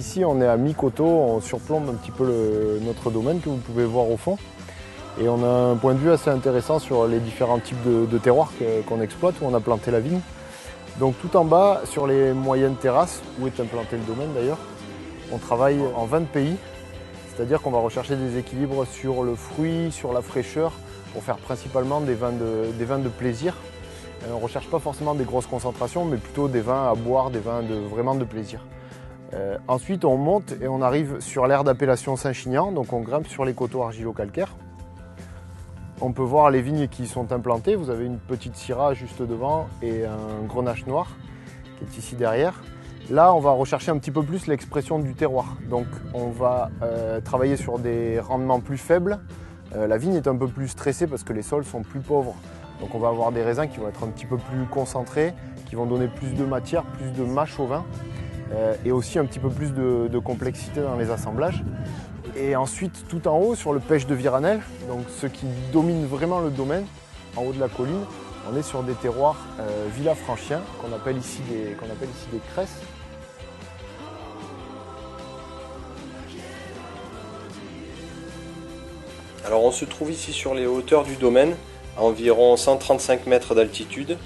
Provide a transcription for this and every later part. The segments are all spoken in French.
ici on est à mi-coteau, on surplombe un petit peu notre domaine que vous pouvez voir au fond. Et on a un point de vue assez intéressant sur les différents types de terroirs qu'on exploite, où on a planté la vigne. Donc tout en bas, sur les moyennes terrasses, où est implanté le domaine d'ailleurs, on travaille en vin de pays. C'est-à-dire qu'on va rechercher des équilibres sur le fruit, sur la fraîcheur, pour faire principalement des vins de plaisir. On ne recherche pas forcément des grosses concentrations, mais plutôt des vins à boire, des vins vraiment de plaisir. Ensuite, on monte et on arrive sur l'aire d'appellation Saint-Chinian, donc on grimpe sur les coteaux argilo-calcaires. On peut voir les vignes qui sont implantées. Vous avez une petite syrah juste devant et un grenache noir qui est ici derrière. Là, on va rechercher un petit peu plus l'expression du terroir. Donc, on va travailler sur des rendements plus faibles. La vigne est un peu plus stressée parce que les sols sont plus pauvres. Donc, on va avoir des raisins qui vont être un petit peu plus concentrés, qui vont donner plus de matière, plus de mâche au vin et aussi un petit peu plus de complexité dans les assemblages. Et ensuite, tout en haut, sur le pêche de Viranel, donc ce qui domine vraiment le domaine, en haut de la colline, on est sur des terroirs villafranchiens qu'on appelle ici des cresses. Alors on se trouve ici sur les hauteurs du domaine, à environ 135 mètres d'altitude.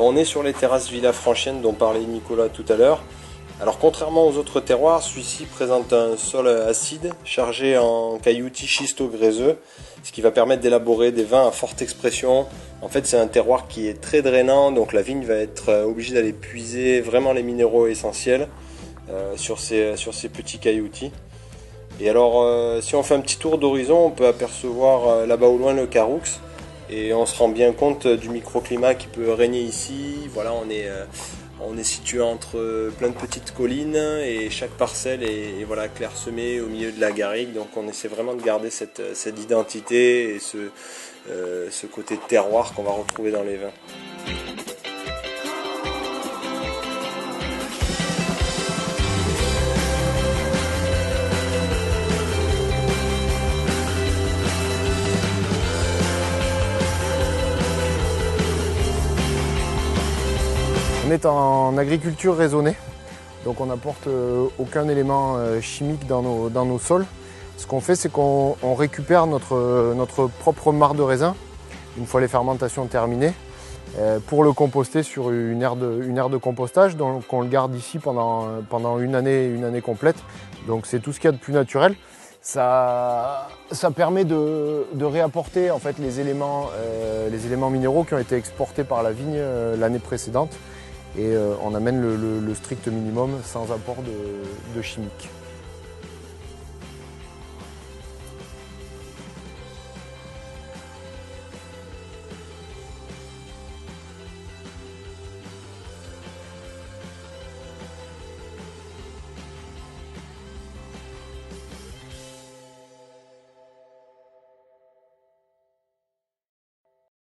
On est sur les terrasses villafranchiennes dont parlait Nicolas tout à l'heure. Alors contrairement aux autres terroirs, celui-ci présente un sol acide chargé en cailloutis schisto-gréseux, ce qui va permettre d'élaborer des vins à forte expression. En fait, c'est un terroir qui est très drainant, donc la vigne va être obligée d'aller puiser vraiment les minéraux essentiels sur ces petits cailloutis. Et alors, si on fait un petit tour d'horizon, on peut apercevoir là-bas au loin le Caroux, et on se rend bien compte du microclimat qui peut régner ici. Voilà, on est situé entre plein de petites collines et chaque parcelle est voilà, clairsemée au milieu de la garrigue. Donc on essaie vraiment de garder cette identité et ce côté de terroir qu'on va retrouver dans les vins. On est en agriculture raisonnée, donc on n'apporte aucun élément chimique dans nos sols. Ce qu'on fait, c'est qu'on récupère notre propre marc de raisin, une fois les fermentations terminées, pour le composter sur une aire de compostage, donc on le garde ici pendant une année complète. Donc c'est tout ce qu'il y a de plus naturel. Ça permet de réapporter en fait, les éléments minéraux qui ont été exportés par la vigne l'année précédente. Et on amène le strict minimum sans apport de chimique.